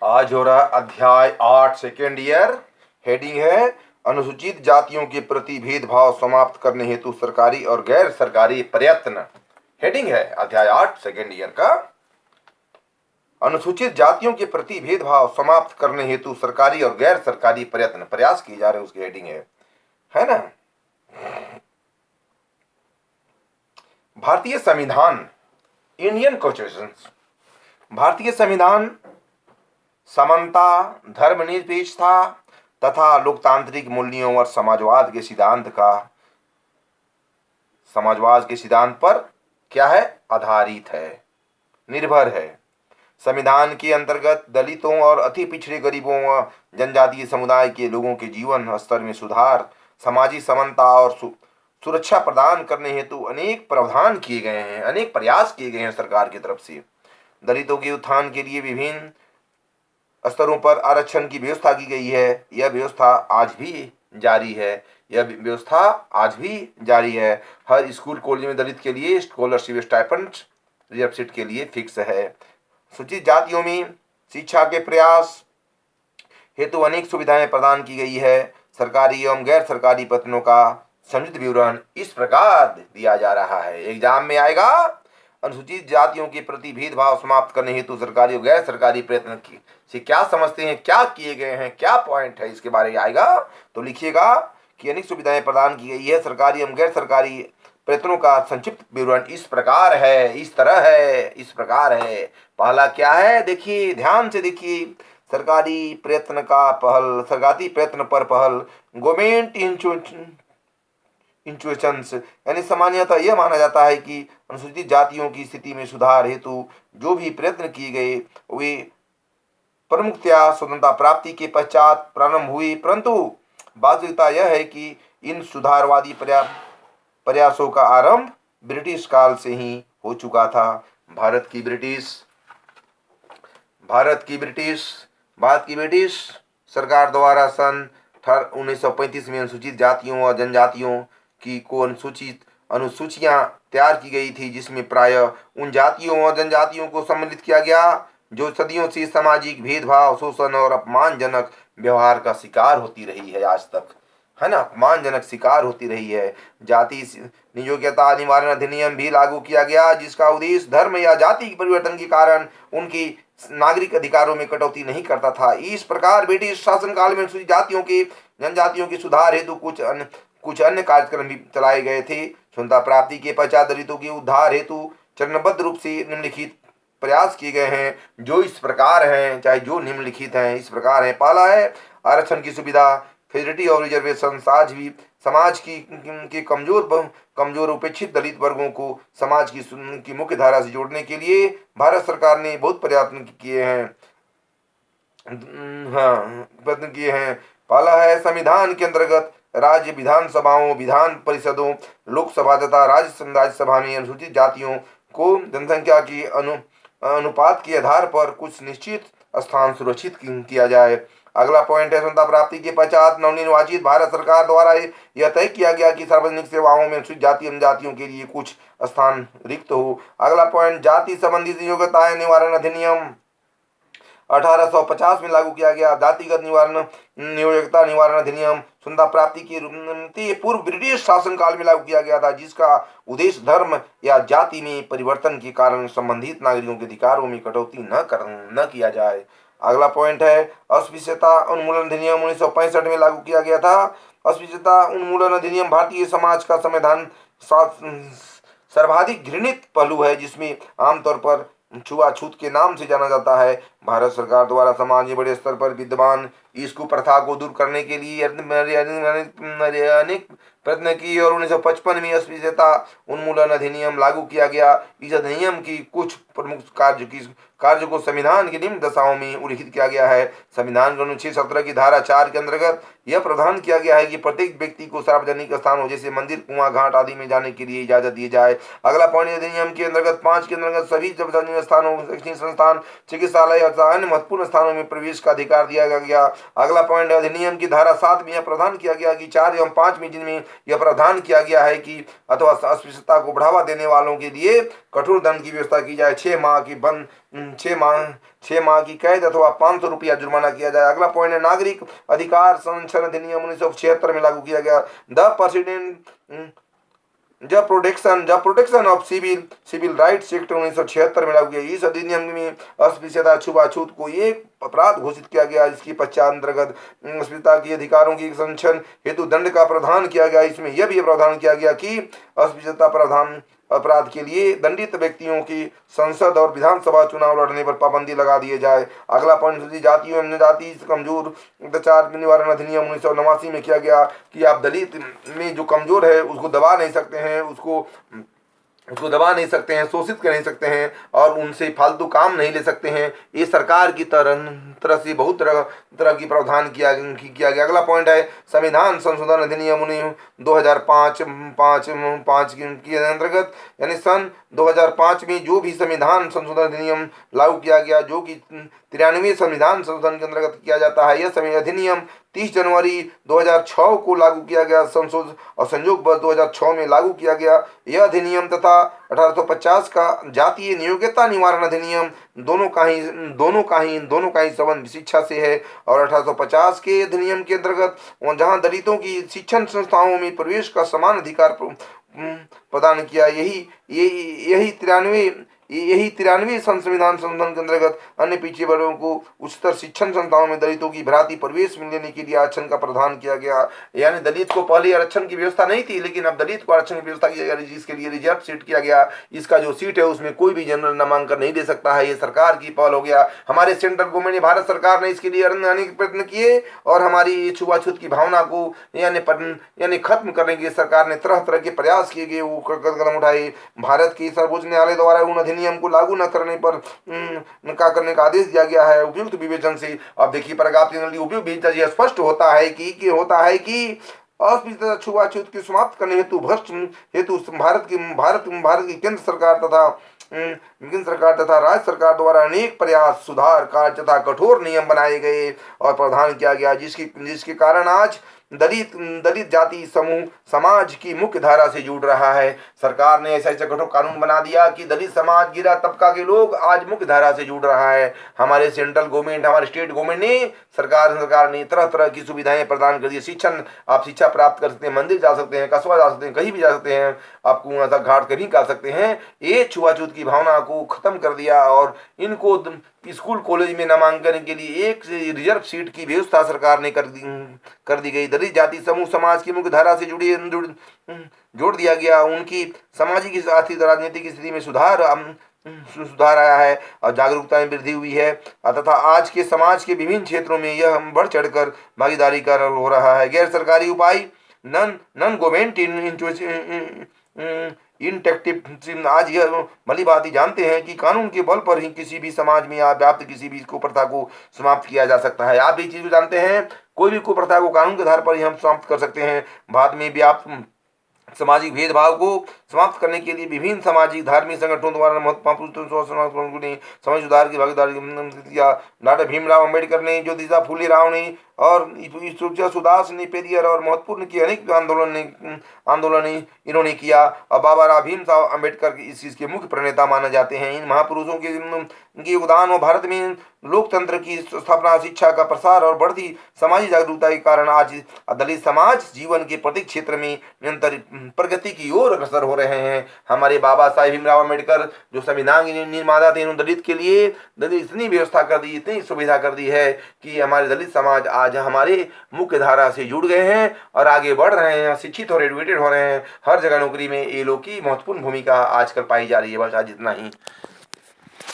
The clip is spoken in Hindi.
आज हो रहा अध्याय 8 सेकेंड ईयर। हेडिंग है अनुसूचित जातियों के प्रति भेदभाव समाप्त करने हेतु सरकारी और गैर सरकारी प्रयत्न। हेडिंग है अध्याय 8 सेकेंड ईयर का अनुसूचित जातियों के प्रति भेदभाव समाप्त करने हेतु सरकारी और गैर सरकारी प्रयत्न, प्रयास किए जा रहे हैं, उसकी हेडिंग है ना। भारतीय संविधान, इंडियन कॉन्स्टिट्यूशन, भारतीय संविधान समानता, धर्मनिरपेक्षता तथा लोकतांत्रिक मूल्यों और समाजवाद के सिद्धांत पर क्या है, आधारित है, निर्भर है। संविधान के अंतर्गत दलितों और अति पिछड़े गरीबों व जनजातीय समुदाय के लोगों के जीवन स्तर में सुधार, सामाजिक समानता और सुरक्षा प्रदान करने हेतु अनेक प्रावधान किए गए हैं, अनेक प्रयास किए गए हैं सरकार की तरफ से। दलितों के उत्थान के लिए विभिन्न स्तरों पर आरक्षण की व्यवस्था की गई है। यह व्यवस्था आज भी जारी है। हर स्कूल कॉलेज में दलित के लिए स्कॉलरशिप, स्टाइपेंड, रिजर्व सीट के लिए फिक्स है। सूचित जातियों में शिक्षा के प्रयास हेतु अनेक सुविधाएं प्रदान की गई है। सरकारी एवं गैर सरकारी प्रयत्नों का संयुक्त विवरण इस प्रकार दिया जा रहा है। एग्जाम में आएगा, अनुसूचित जातियों के प्रति भेदभाव समाप्त करने हेतु सरकारी और गैर सरकारी प्रयत्न से क्या समझते हैं, क्या किए गए हैं, क्या पॉइंट है, इसके बारे में आएगा तो लिखिएगा कि अनेक सुविधाएं प्रदान की गई है। सरकारी एवं गैर सरकारी प्रयत्नों का संक्षिप्त विवरण इस प्रकार है, इस प्रकार है। पहला क्या है, देखिए, ध्यान से देखिए। सरकारी प्रयत्न पर पहल, गवर्नमेंट इंस्टीट्यूशंस, यानी सामान्यतः यह माना जाता है कि अनुसूचित जातियों की स्थिति में सुधार हेतु जो भी प्रयत्न किए गए वे प्रमुखतया स्वतंत्रता प्राप्ति के पश्चात प्रारंभ हुई, परंतु वास्तविकता यह है कि इन सुधारवादी प्रयासों का आरंभ ब्रिटिश काल से ही हो चुका था। भारत की ब्रिटिश सरकार द्वारा सन 1935 में अनुसूचित जातियों और जनजातियों की अनुसूचियां तैयार की गई थी, जिसमें प्राय उन जातियों और जनजातियों को सम्मिलित किया गया जो सदियों से सामाजिक भेदभाव, शोषण और अपमानजनक व्यवहार का शिकार होती रही है, आज तक, है ना, अपमानजनक शिकार होती रही है। जाति नियोक्ता निवारण अधिनियम भी लागू किया गया, जिसका उद्देश्य धर्म या जाति के परिवर्तन के कारण उनकी नागरिक अधिकारों में कटौती नहीं करता था। इस प्रकार ब्रिटिश शासनकाल में अनुसूचित जातियों के जनजातियों के सुधार हेतु कुछ अन्य कार्यक्रम भी चलाए गए थे। स्वतंत्रता प्राप्ति के पश्चात दलितों के उद्धार हेतु चरणबद्ध रूप से निम्नलिखित प्रयास किए गए हैं, जो इस प्रकार हैं, चाहे जो निम्नलिखित हैं, इस प्रकार हैं। पहला है आरक्षण की सुविधा, फैसिलिटी और रिजर्वेशन। आज भी समाज के कमजोर उपेक्षित दलित वर्गों को समाज की मुख्य धारा से जोड़ने के लिए भारत सरकार ने बहुत प्रयत्न किए हैं। पहला है संविधान के अंतर्गत राज्य विधानसभाओं, विधान परिषदों, लोकसभा तथा राज्यसभा में अनुसूचित जातियों को जनसंख्या की अनुपात के आधार पर कुछ निश्चित स्थान सुरक्षित किया जाए। अगला पॉइंट है स्वतंत्रता प्राप्ति के पश्चात नवनिर्वाचित भारत सरकार द्वारा यह तय किया गया कि सार्वजनिक सेवाओं में अनुसूचित जाति जनजातियों के लिए कुछ स्थान रिक्त हो। अगला पॉइंट, जाति संबंधी योग्यताएं निवारण अधिनियम 1850 में लागू किया गया। जातिगत नियोक्ता निवारण अधिनियम स्वतंत्रता प्राप्ति के पूर्व ब्रिटिश शासनकाल में लागू किया गया था, जिसका उद्देश्य धर्म या जाति में परिवर्तन के कारण संबंधित नागरिकों के अधिकारों में कटौती न किया जाए। अगला पॉइंट है अस्पृश्यता उन्मूलन अधिनियम 1965 में लागू किया गया था। अस्पृश्यता उन्मूलन अधिनियम भारतीय समाज का संविधान सर्वाधिक घृणित पहलू है, जिसमें आमतौर पर छुआछूत के नाम से जाना जाता है। भारत सरकार द्वारा समाज में बड़े स्तर पर विद्यमान इस कुप्रथा को दूर करने के लिए अनेक प्रयत्न किए और 1955 में अस्पृश्यता उन्मूलन अधिनियम लागू किया गया। इस अधिनियम की कुछ प्रमुख कार्य को संविधान की निम्न दशाओं में उल्लिखित किया गया है। संविधान के अनुच्छेद 17 की धारा 4 के अंतर्गत यह प्रावधान किया गया है कि प्रत्येक व्यक्ति को सार्वजनिक स्थानों जैसे मंदिर, कुआं, घाट आदि में जाने के लिए इजाजत दी जाए। अगला पॉइंट, अधिनियम के अंतर्गत 5 के अंतर्गत सभी सार्वजनिक स्थानों, शैक्षणिक संस्थान, चिकित्सालय और अन्य महत्वपूर्ण स्थानों में प्रवेश का अधिकार दिया गया। अगला पॉइंट, अधिनियम की धारा 7 में यह प्रावधान किया गया कि 4 एवं 5 में, जिनमें यह प्रावधान किया गया है कि अथवा अस्पृश्यता को बढ़ावा देने वालों के लिए कठोर दंड की व्यवस्था की जाए। 6 माह की कैद अथवा 500 रुपया जुर्माना किया जाए। अगला पॉइंट है नागरिक अधिकार संरक्षण अधिनियम 1976 में लागू किया गया। The president protection of civil rights act 1976 में लागू किया। इस अधिनियम में अस्पृश्यता छुआछूत को एक अपराध घोषित किया गया। इसके पश्चात अंतर्गत अस्पृश्यता के अधिकारों की संरक्षण हेतु दंड का प्रावधान किया गया। इसमें यह भी प्रावधान किया गया कि अस्पृश्यता प्रावधान अपराध के लिए दंडित व्यक्तियों की संसद और विधानसभा चुनाव लड़ने पर पाबंदी लगा दिए जाए। अगला पॉइंट जातियों एवं जनजाति कमजोर अत्याचार निवारण अधिनियम 1989 में किया गया कि आप दलित में जो कमजोर है उसको दबा नहीं सकते हैं, उसको दबा नहीं सकते हैं, शोषित कर नहीं सकते हैं और उनसे फालतू काम नहीं ले सकते हैं। ये सरकार की तरह से बहुत तरह की प्रावधान किया गया। अगला पॉइंट है संविधान संशोधन अधिनियम 2005 के अंतर्गत यानी सन 2005 में जो भी संविधान संशोधन अधिनियम लागू किया गया, जो कि 93वें संविधान संशोधन के अंतर्गत किया जाता है। यह अधिनियम 30 जनवरी 2006 को लागू किया गया। संयोग बस 2006 में लागू किया गया। यह अधिनियम तथा 1850 का जातीय नियोक्ता निवारण अधिनियम दोनों का ही संबंध शिक्षा से है। और 1850 के अधिनियम के अंतर्गत जहां दलितों की शिक्षण संस्थाओं में प्रवेश का समान अधिकार प्रदान किया। यही 93 संविधान संशोधन के अंतर्गत अन्य पिछड़े वर्गों को उच्चतर शिक्षण संस्थाओं में दलितों की भ्रांति प्रवेश मिलने के लिए आरक्षण का प्रावधान किया गया। यानी दलित को पहले आरक्षण की व्यवस्था नहीं थी, लेकिन अब दलित को आरक्षण की व्यवस्था की गई, जिसके लिए रिजर्व सीट किया गया। इसका जो सीट है उसमें कोई भी जनरल नामांकन नहीं दे सकता है। ये सरकार की पहल हो गया। हमारे सेंट्रल गवर्नमेंट ने, भारत सरकार ने इसके लिए अनेक प्रयत्न किए और हमारी छुआछूत की भावना को यानी खत्म करने के सरकार ने तरह तरह के प्रयास किए गए, वो कदम उठाए। भारत के सर्वोच्च न्यायालय द्वारा उन अधिनियम को लागू न करने पर करने का आदेश दिया गया है उपयुक्त विवेचन से। अब देखिए paragraph उपयुक्त विवेचन से स्पष्ट होता है कि अस्पृश्यता छुआछूत की समाप्त करने हेतु भारत की केंद्र सरकार तथा राज्य सरकार द्वारा अनेक प्रयास, सुधार कार्य तथा कठोर नियम बनाए गए और प्रावधान किया गया, जिसके कारण आज दलित जाति समूह समाज की मुख्य धारा से जुड़ रहा है। सरकार ने ऐसा कठोर कानून बना दिया कि दलित समाज, गिरा तबका के लोग आज मुख्य धारा से जुड़ रहा है। हमारे सेंट्रल गवर्नमेंट, हमारे स्टेट गवर्नमेंट ने, सरकार ने तरह तरह की सुविधाएं प्रदान कर दी। आप शिक्षा प्राप्त कर सकते हैं, मंदिर जा सकते हैं, कस्बा जा सकते हैं, कहीं भी जा सकते हैं, आप कुआं तक घाट कहीं कर सकते हैं। ये छुआछूत की भावना को खत्म कर दिया और इनको स्कूल कॉलेज में नामांकन के लिए एक रिजर्व सीट की व्यवस्था सरकार ने कर दी गई। दलित जाति समूह समाज की मुख्य धारा से जोड़ दिया गया। उनकी सामाजिक, आर्थिक, राजनीतिक स्थिति में सुधार आया है और जागरूकता में वृद्धि हुई है तथा आज के समाज के विभिन्न क्षेत्रों में यह बढ़ चढ़कर भागीदारी कर हो रहा है। गैर सरकारी उपाय, नॉन गवर्नमेंट इंटेक्टिव आज यह भली बात ही जानते हैं कि कानून के बल पर ही किसी भी समाज में व्याप्त किसी भी कुप्रथा को समाप्त किया जा सकता है। आप भी चीज जानते हैं, कोई भी कुप्रथा को कानून के आधार पर ही हम समाप्त कर सकते हैं। बाद में व्याप्त सामाजिक भेदभाव को समाप्त करने के लिए विभिन्न सामाजिक धार्मिक संगठनों द्वारा महत्वपूर्ण समाज सुधार की भागीदारी किया। डॉक्टर भीमराव अंबेडकर ने, ज्योतिबा फूले राव ने और सुदास ने, पेरियर और महत्वपूर्ण की अनेक आंदोलन इन्होंने किया और बाबा राव भीमराव अंबेडकर इस चीज के मुख्य प्रणेता माने जाते हैं। इन महापुरुषों के योगदान और भारत में लोकतंत्र की स्थापना, शिक्षा का प्रसार और बढ़ती सामाजिक जागरूकता के कारण आज दलित समाज जीवन के प्रत्येक क्षेत्र में निरंतर प्रगति की ओर अग्रसर हो रहे हैं। हमारे बाबा साहेब भीमराव अंबेडकर जो संविधान के निर्माता थे, इन्होंने दलित के लिए इतनी व्यवस्था कर दी, इतनी सुविधा कर दी है कि हमारे दलित समाज आज हमारे मुख्य धारा से जुड़ गए हैं और आगे बढ़ रहे हैं, शिक्षित और एडुकेटेड हो रहे हैं। हर जगह नौकरी में ये लोग की महत्वपूर्ण भूमिका आजकल पाई जा रही है। बस आज इतना ही।